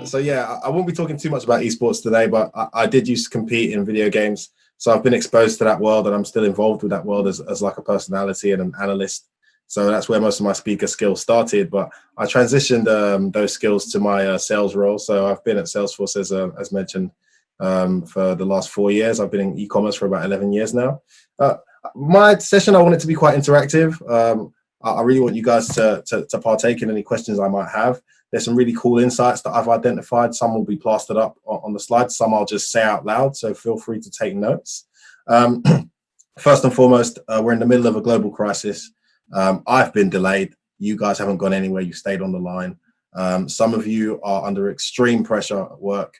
So yeah, I won't be talking too much about esports today, but I did used to compete in video games. So I've been exposed to that world, and I'm still involved with that world as like a personality and an analyst. So that's where most of my speaker skills started. But I transitioned those skills to my sales role. So I've been at Salesforce, as mentioned, for the last 4 years. I've been in e-commerce for about 11 years now. My session, I want it to be quite interactive. I really want you guys to partake in any questions I might have. There's some really cool insights that I've identified. Some will be plastered up on the slides. Some I'll just say out loud, so feel free to take notes. First and foremost, we're in the middle of a global crisis. I've been delayed. You guys haven't gone anywhere. You stayed on the line. Some of you are under extreme pressure at work.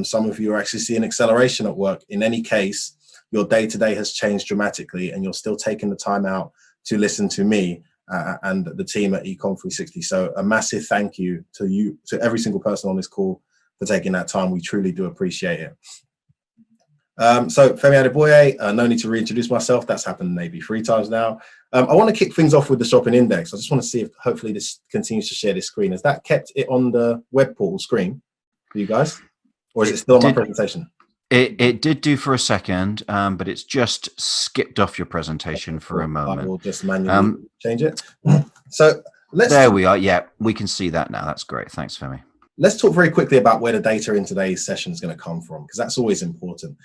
Some of you are actually seeing acceleration at work. In any case, your day-to-day has changed dramatically, and you're still taking the time out to listen to me and the team at eCOM360. So a massive thank you to every single person on this call for taking that time. We truly do appreciate it. So Femi Adeboye, no need to reintroduce myself. That's happened maybe 3 times now. I want to kick things off with the shopping index. I just want to see if hopefully this continues to share this screen. Has that kept it on the web portal screen for you guys? Or is it still on my presentation? It did do for a second, but it's just skipped off your presentation for a moment. I will just manually change it. So there we are. Yeah, we can see that now. That's great. Thanks, Femi. Let's talk very quickly about where the data in today's session is going to come from, because that's always important.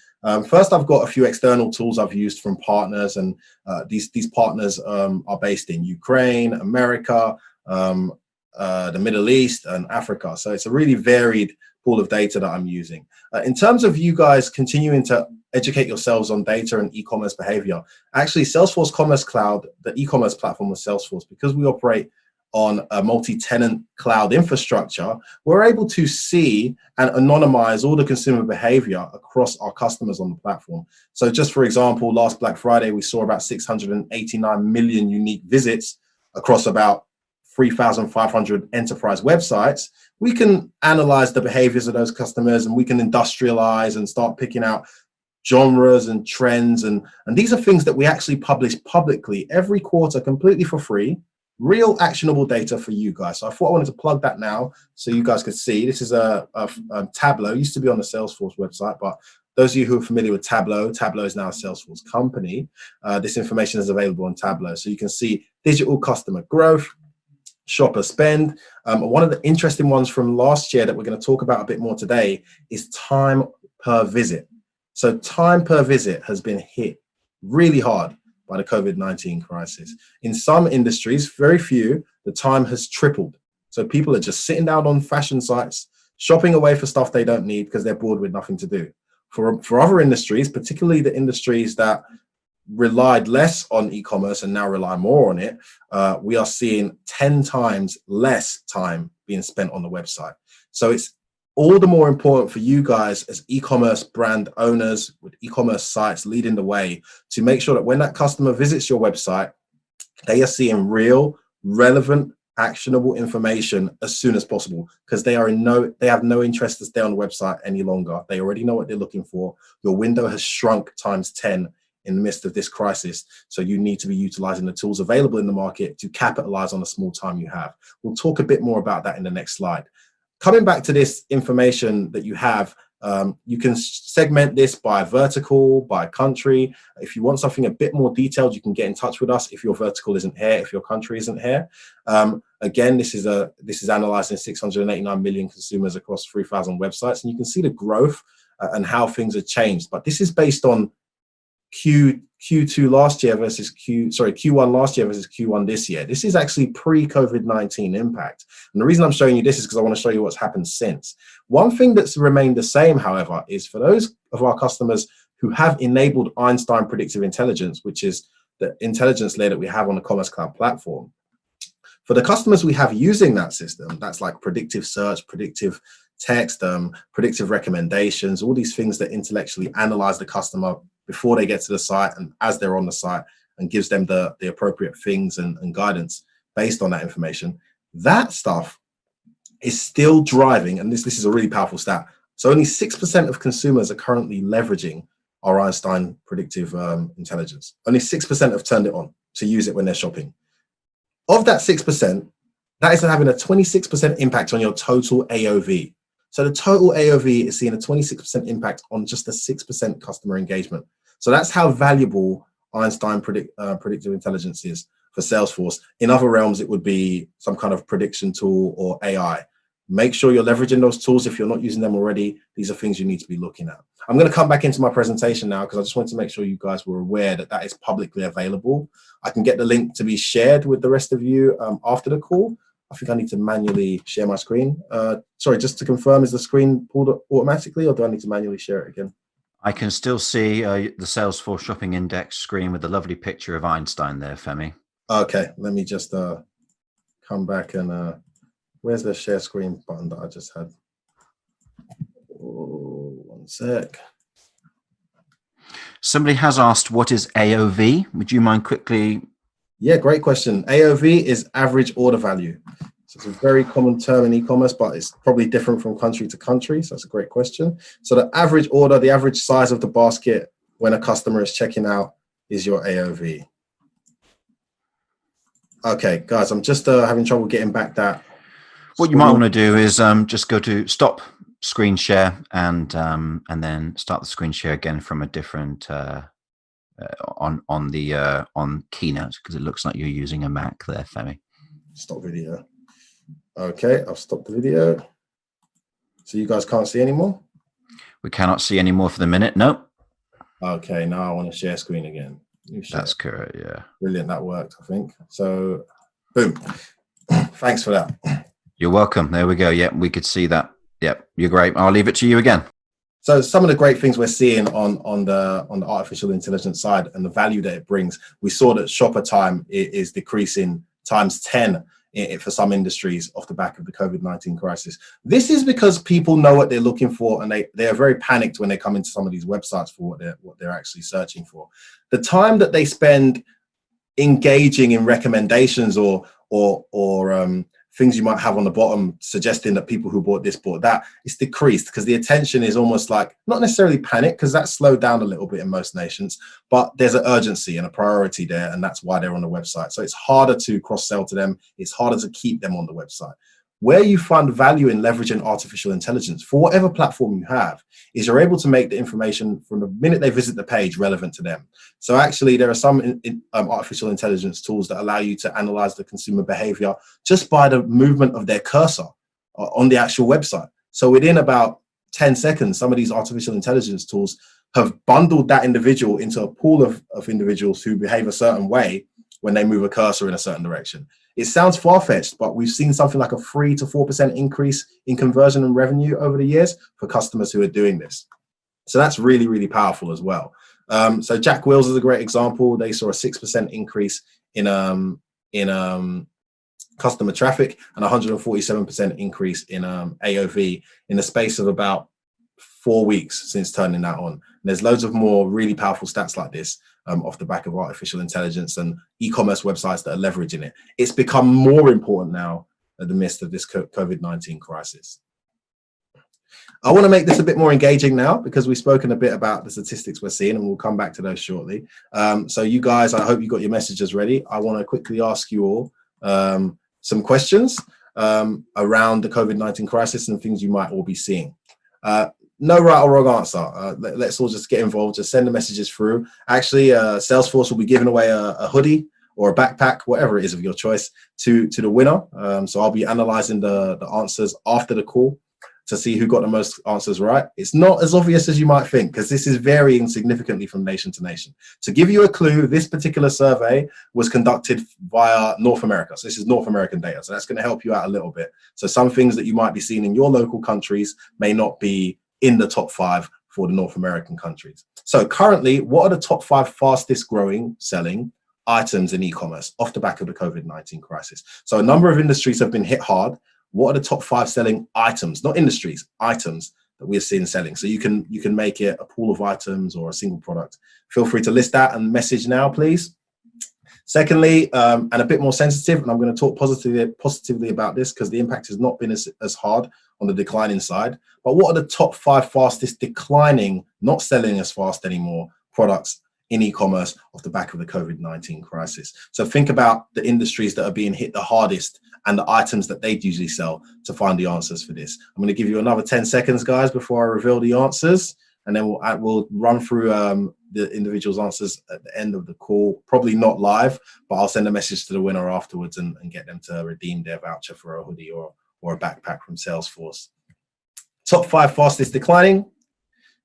First, I've got a few external tools I've used from partners, and these partners are based in Ukraine, America, the Middle East, and Africa. So it's a really varied pool of data that I'm using. In terms of you guys continuing to educate yourselves on data and e-commerce behavior, actually Salesforce Commerce Cloud, the e-commerce platform of Salesforce, because we operate on a multi-tenant cloud infrastructure, we're able to see and anonymize all the consumer behavior across our customers on the platform. So just for example, last Black Friday, we saw about 689 million unique visits across about 3,500 enterprise websites. We can analyze the behaviors of those customers, and we can industrialize and start picking out genres and trends. And these are things that we actually publish publicly every quarter, completely for free, real actionable data for you guys. So I thought I wanted to plug that now so you guys could see. This is a Tableau. It used to be on the Salesforce website, but those of you who are familiar with Tableau is now a Salesforce company. This information is available on Tableau. So you can see digital customer growth, shopper spend. One of the interesting ones from last year that we're going to talk about a bit more today is time per visit. So time per visit has been hit really hard by the COVID-19 crisis. In some industries, very few, the time has tripled. So people are just sitting down on fashion sites, shopping away for stuff they don't need because they're bored with nothing to do. For other industries, particularly the industries that relied less on e-commerce and now rely more on it, we are seeing 10 times less time being spent on the website. So it's all the more important for you guys as e-commerce brand owners with e-commerce sites leading the way to make sure that when that customer visits your website, they are seeing real, relevant, actionable information as soon as possible, because they have no interest to stay on the website any longer. They already know what they're looking for. Your window has shrunk times 10 in the midst of this crisis. So you need to be utilizing the tools available in the market to capitalize on the small time you have. We'll talk a bit more about that in the next slide. Coming back to this information that you have, you can segment this by vertical, by country. If you want something a bit more detailed, you can get in touch with us if your vertical isn't here, if your country isn't here. Again, this is analyzing 689 million consumers across 3,000 websites, and you can see the growth and how things have changed. But this is based on Q2 last year versus Q1 last year versus Q1 this year. This is actually pre-COVID-19 impact. And the reason I'm showing you this is because I want to show you what's happened since. One thing that's remained the same, however, is for those of our customers who have enabled Einstein Predictive Intelligence, which is the intelligence layer that we have on the Commerce Cloud platform. For the customers we have using that system, that's like predictive search, predictive text, predictive recommendations, all these things that intellectually analyze the customer before they get to the site and as they're on the site, and gives them the appropriate things and guidance based on that information. That stuff is still driving, and this is a really powerful stat. So only 6% of consumers are currently leveraging our Einstein predictive intelligence. Only 6% have turned it on to use it when they're shopping. Of that 6%, that is having a 26% impact on your total AOV. So the total AOV is seeing a 26% impact on just the 6% customer engagement. So that's how valuable Einstein predictive intelligence is for Salesforce. In other realms, it would be some kind of prediction tool or AI. Make sure you're leveraging those tools. If you're not using them already, these are things you need to be looking at. I'm going to come back into my presentation now because I just wanted to make sure you guys were aware that that is publicly available. I can get the link to be shared with the rest of you after the call. I think I need to manually share my screen. Sorry, just to confirm, is the screen pulled automatically or do I need to manually share it again? I can still see the Salesforce Shopping Index screen with the lovely picture of Einstein there, Femi. Okay, let me just come back and where's the share screen button that I just had? Oh, one sec. Somebody has asked, what is AOV? Would you mind quickly? Yeah, great question. AOV is average order value. So it's a very common term in e-commerce, but it's probably different from country to country. So that's a great question. So the average order, the average size of the basket when a customer is checking out is your AOV. Okay, guys, I'm just having trouble getting back that. What you might want to do is just go to stop screen share and then start the screen share again from a different on Keynote, because it looks like you're using a Mac there, Femi. Stop video. Okay, I'll stop the video. So you guys can't see anymore? We cannot see any more for the minute. Nope. Okay, now I want to share screen again. That's correct, yeah. Brilliant, that worked, I think. So, boom. Thanks for that. You're welcome. There we go. Yep, we could see that. Yep, you're great. I'll leave it to you again. So some of the great things we're seeing on the artificial intelligence side and the value that it brings, we saw that shopper time is decreasing times 10 for some industries off the back of the COVID-19 crisis. This is because people know what they're looking for and they are very panicked when they come into some of these websites for what they're actually searching for. The time that they spend engaging in recommendations or things you might have on the bottom suggesting that people who bought this, bought that, it's decreased because the attention is almost like, not necessarily panic, because that's slowed down a little bit in most nations, but there's an urgency and a priority there, and that's why they're on the website. So it's harder to cross-sell to them. It's harder to keep them on the website. Where you find value in leveraging artificial intelligence for whatever platform you have is you're able to make the information from the minute they visit the page relevant to them. So actually there are some artificial intelligence tools that allow you to analyze the consumer behavior just by the movement of their cursor on the actual website. So within about 10 seconds, some of these artificial intelligence tools have bundled that individual into a pool of individuals who behave a certain way when they move a cursor in a certain direction. It sounds far-fetched, but we've seen something like a 3 to 4% increase in conversion and revenue over the years for customers who are doing this. So that's really, really powerful as well. So Jack Wills is a great example. They saw a 6% increase in customer traffic and 147% increase in AOV in the space of about 4 weeks since turning that on. And there's loads of more really powerful stats like this off the back of artificial intelligence and e-commerce websites that are leveraging it. It's become more important now in the midst of this COVID-19 crisis. I want to make this a bit more engaging now because we've spoken a bit about the statistics we're seeing, and we'll come back to those shortly. So you guys, I hope you got your messages ready. I want to quickly ask you all some questions around the COVID-19 crisis and things you might all be seeing. No right or wrong answer. Let's all just get involved. Just send the messages through. Actually, Salesforce will be giving away a hoodie or a backpack, whatever it is of your choice, to the winner. So I'll be analyzing the answers after the call to see who got the most answers right. It's not as obvious as you might think because this is varying significantly from nation to nation. To give you a clue, this particular survey was conducted via North America. So this is North American data. So that's going to help you out a little bit. So some things that you might be seeing in your local countries may not be in the top 5 for the North American countries. So currently, what are the top 5 fastest growing selling items in e-commerce off the back of the COVID-19 crisis? So a number of industries have been hit hard. What are the top 5 selling items, not industries, items that we're seeing selling? So you can make it a pool of items or a single product. Feel free to list that and message now, please. Secondly, and a bit more sensitive, and I'm going to talk positively about this because the impact has not been as hard on the declining side. But what are the top 5 fastest declining, not selling as fast anymore, products in e-commerce off the back of the COVID-19 crisis? So think about the industries that are being hit the hardest and the items that they'd usually sell to find the answers for this. I'm going to give you another 10 seconds, guys, before I reveal the answers. And then we'll run through the individual's answers at the end of the call. Probably not live, but I'll send a message to the winner afterwards and get them to redeem their voucher for a hoodie or a backpack from Salesforce. Top 5 fastest declining.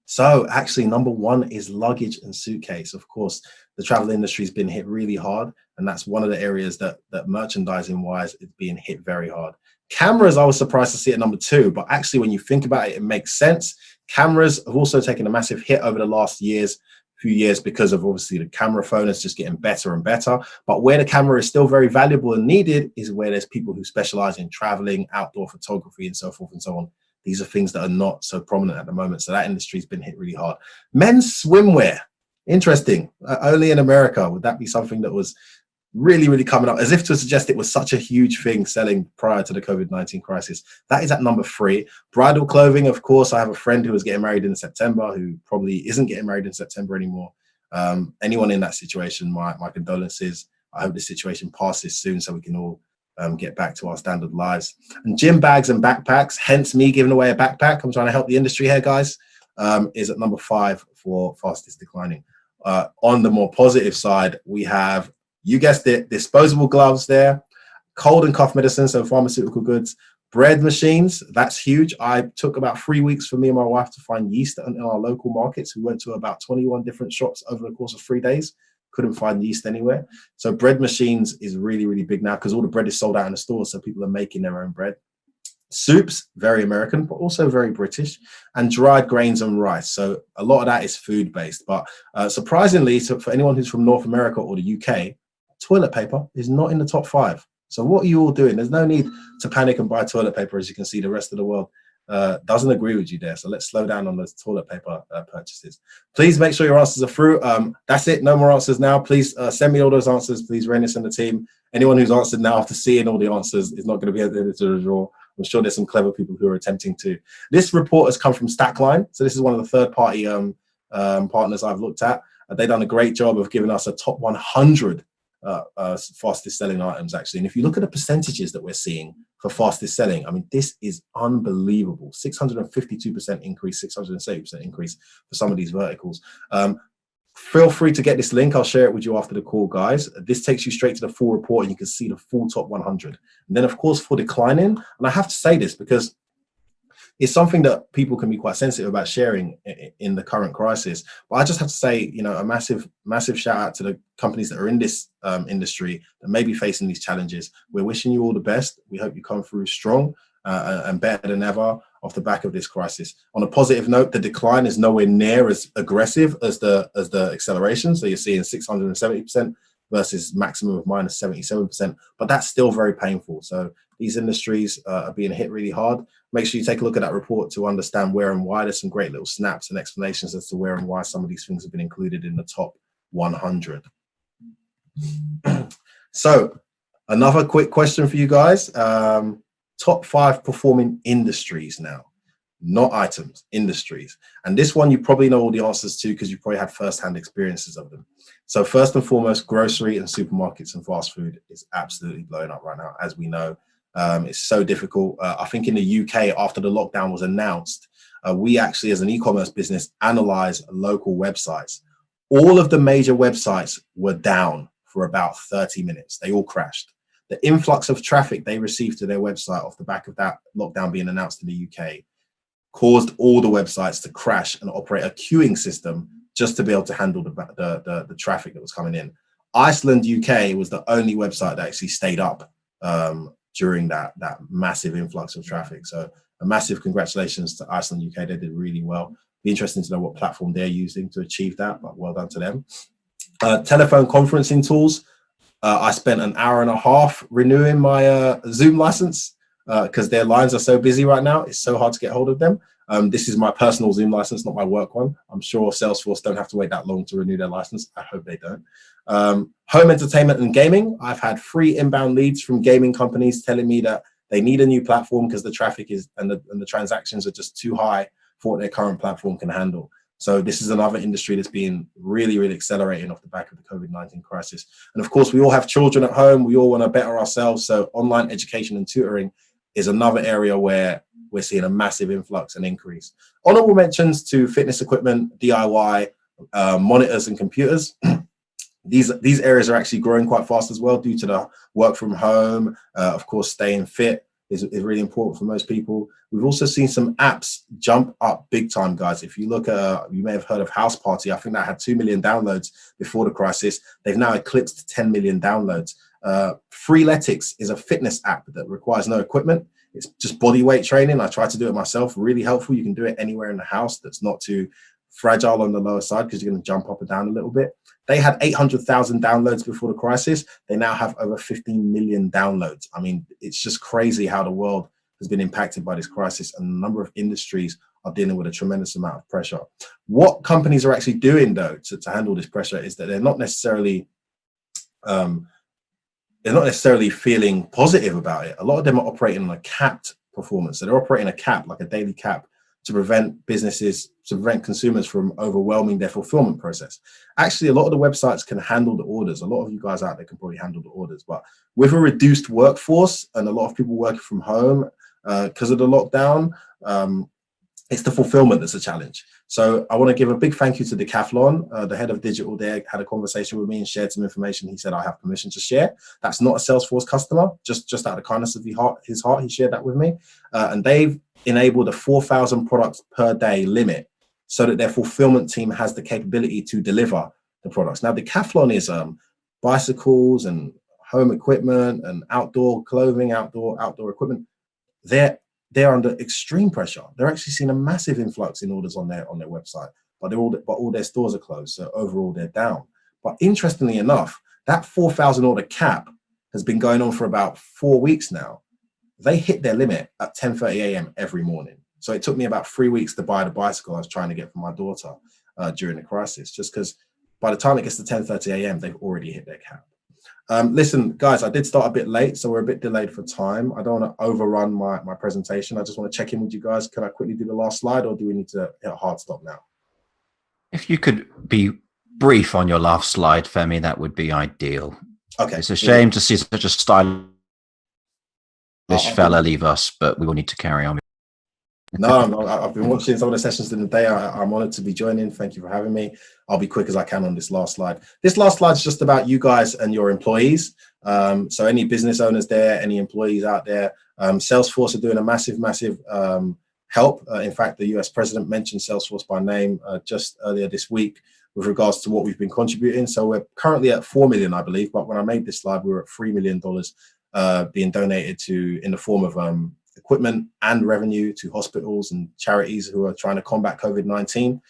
So actually, number 1 is luggage and suitcase. Of course, the travel industry has been hit really hard, and that's one of the areas that merchandising-wise is being hit very hard. Cameras, I was surprised to see at number 2, but actually, when you think about it, it makes sense. Cameras have also taken a massive hit over the last few years because of obviously the camera phone is just getting better and better. But where the camera is still very valuable and needed is where there's people who specialize in traveling, outdoor photography, and so forth and so on. These are things that are not so prominent at the moment. So that industry's been hit really hard. Men's swimwear, interesting. Only in America. Would that be something that was really, really coming up, as if to suggest it was such a huge thing selling prior to the COVID-19 crisis? That is at number 3. Bridal clothing, of course. I have a friend who was getting married in September who probably isn't getting married in September anymore. Anyone in that situation, my condolences. I hope this situation passes soon so we can all get back to our standard lives. And gym bags and backpacks, hence me giving away a backpack. I'm trying to help the industry here, guys, is at number 5 for fastest declining. On the more positive side, we have, you guessed it, disposable gloves there, cold and cough medicine, so pharmaceutical goods, bread machines, that's huge. I took about 3 weeks for me and my wife to find yeast in our local markets. We went to about 21 different shops over the course of 3 days. Couldn't find yeast anywhere. So bread machines is really, really big now because all the bread is sold out in the stores, so people are making their own bread. Soups, very American, but also very British, and dried grains and rice. So a lot of that is food-based. But surprisingly, so for anyone who's from North America or the UK, toilet paper is not in the top 5. So what are you all doing? There's no need to panic and buy toilet paper. As you can see, the rest of the world doesn't agree with you there. So let's slow down on those toilet paper purchases. Please make sure your answers are through. That's it. No more answers now. Please send me all those answers. Please, Renis and the team. Anyone who's answered now after seeing all the answers is not going to be able to draw. I'm sure there's some clever people who are attempting to. This report has come from Stackline. So this is one of the third-party partners I've looked at. They've done a great job of giving us a top 100 fastest selling items, actually. And if you look at the percentages that we're seeing for fastest selling, I mean, this is unbelievable. 652% increase, 670% increase for some of these verticals. Feel free to get this link. I'll share it with you after the call, guys. This takes you straight to the full report and you can see the full top 100. And then, of course, for declining, and I have to say this because it's something that people can be quite sensitive about sharing in the current crisis. But I just have to say, you know, a massive, massive shout out to the companies that are in this industry that may be facing these challenges. We're wishing you all the best. We hope you come through strong and better than ever off the back of this crisis. On a positive note, the decline is nowhere near as aggressive as the acceleration. So you're seeing 670% versus maximum of minus 77%, but that's still very painful. So these industries are being hit really hard. Make sure you take a look at that report to understand where and why. There's some great little snaps and explanations as to where and why some of these things have been included in the top 100. So another quick question for you guys. Top 5 performing industries now, not items, industries. And this one you probably know all the answers to because you probably had first-hand experiences of them. So first and foremost, grocery and supermarkets and fast food is absolutely blowing up right now, as we know. It's so difficult. I think in the UK, after the lockdown was announced, we actually, as an e-commerce business, analyzed local websites. All of the major websites were down for about 30 minutes. They all crashed. The influx of traffic they received to their website off the back of that lockdown being announced in the UK caused all the websites to crash and operate a queuing system just to be able to handle the traffic that was coming in. Iceland UK was the only website that actually stayed up during that massive influx of traffic. So a massive congratulations to Iceland UK. They did really well. Be interesting to know what platform they're using to achieve that, but well done to them. Telephone conferencing tools. I spent an hour and a half renewing my Zoom license because their lines are so busy right now. It's so hard to get hold of them. This is my personal Zoom license, not my work one. I'm sure Salesforce don't have to wait that long to renew their license. I hope they don't. Home entertainment and gaming. I've had 3 inbound leads from gaming companies telling me that They need a new platform because the traffic is and the transactions are just too high for what their current platform can handle. So this is another industry that's being really, really accelerating off the back of the COVID-19 crisis. And of course, we all have children at home. We all want to better ourselves. So online education and tutoring is another area where we're seeing a massive influx and increase. Honorable mentions to fitness equipment, DIY, monitors and computers. These areas are actually growing quite fast as well due to the work from home. Of course, staying fit is really important for most people. We've also seen some apps jump up big time, guys. If you look at, you may have heard of House Party. I think that had 2 million downloads before the crisis. They've now eclipsed 10 million downloads. Freeletics is a fitness app that requires no equipment. It's just body weight training. I tried to do it myself. Really helpful. You can do it anywhere in the house that's not too fragile on the lower side because you're going to jump up and down a little bit. They had 800,000 downloads before the crisis. They now have over 15 million downloads. I mean, it's just crazy how the world has been impacted by this crisis, and a number of industries are dealing with a tremendous amount of pressure. What companies are actually doing, though, to handle this pressure is that they're not necessarily feeling positive about it. A lot of them are operating on a capped performance. So they're operating a cap, like a daily cap, to prevent consumers from overwhelming their fulfillment process. Actually, a lot of the websites can handle the orders. A lot of you guys out there can probably handle the orders, but with a reduced workforce and a lot of people working from home because of the lockdown, it's the fulfillment that's a challenge. So I want to give a big thank you to Decathlon. The head of digital there had a conversation with me and shared some information. He said, I have permission to share. That's not a Salesforce customer, just out of the kindness of his heart, he shared that with me. And they've enabled a 4,000 products per day limit so that their fulfillment team has the capability to deliver the products. Now, Decathlon is bicycles and home equipment and outdoor clothing, outdoor equipment. They're under extreme pressure. They're actually seeing a massive influx in orders on their website, but all their stores are closed. So overall, they're down. But interestingly enough, that 4,000 order cap has been going on for about 4 weeks now. They hit their limit at 10:30 a.m. every morning. So it took me about 3 weeks to buy the bicycle I was trying to get for my daughter during the crisis, just because by the time it gets to 10:30 a.m., they've already hit their cap. Listen, guys, I did start a bit late, so we're a bit delayed for time. I don't want to overrun my presentation. I just want to check in with you guys. Can I quickly do the last slide, or do we need to hit a hard stop now? If you could be brief on your last slide, Femi, that would be ideal. Okay. It's a shame to see such a stylish fella leave us, but we will need to carry on. No, I've been watching some of the sessions in the day. I'm honored to be joining. Thank you for having me. I'll be quick as I can on this last slide. This last slide is just about you guys and your employees. So any business owners there, any employees out there, Salesforce are doing a massive help. In fact, the US president mentioned Salesforce by name just earlier this week with regards to what we've been contributing. So we're currently at 4 million, I believe. But when I made this slide, we were at $3 million being donated to in the form of equipment and revenue to hospitals and charities who are trying to combat COVID-19.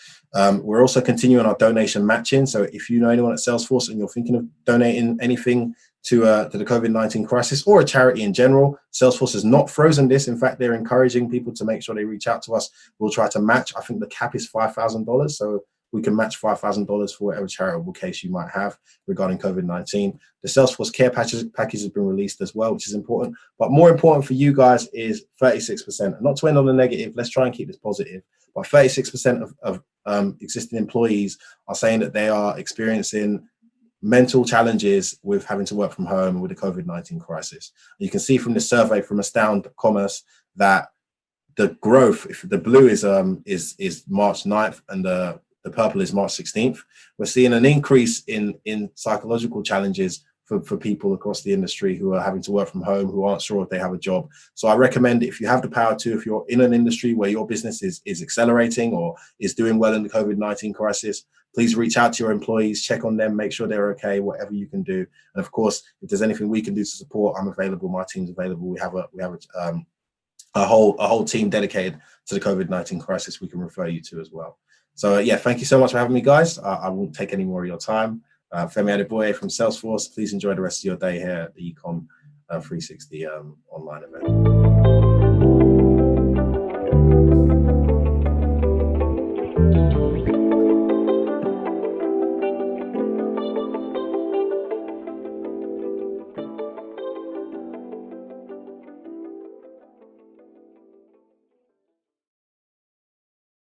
We're also continuing our donation matching. So if you know anyone at Salesforce and you're thinking of donating anything to the COVID-19 crisis or a charity in general, Salesforce has not frozen this. In fact, they're encouraging people to make sure they reach out to us. We'll try to match. I think the cap is $5,000. So we can match $5,000 for whatever charitable case you might have regarding COVID-19. The Salesforce Care package has been released as well, which is important. But more important for you guys is 36%. And not to end on the negative, let's try and keep this positive. But 36% of existing employees are saying that they are experiencing mental challenges with having to work from home with the COVID-19 crisis. You can see from this survey from Astound Commerce that the growth, if the blue is March 9th and the purple is March 16th, we're seeing an increase in psychological challenges for people across the industry who are having to work from home, who aren't sure if they have a job. So I recommend, if you have the power to, if you're in an industry where your business is accelerating or is doing well in the COVID-19 crisis, please reach out to your employees, check on them, make sure they're okay, whatever you can do. And of course, if there's anything we can do to support, I'm available, my team's available. We have a whole team dedicated to the COVID-19 crisis we can refer you to as well. So yeah, thank you so much for having me, guys. I won't take any more of your time. Femi Adeboye from Salesforce. Please enjoy the rest of your day here at the eCom360 online event.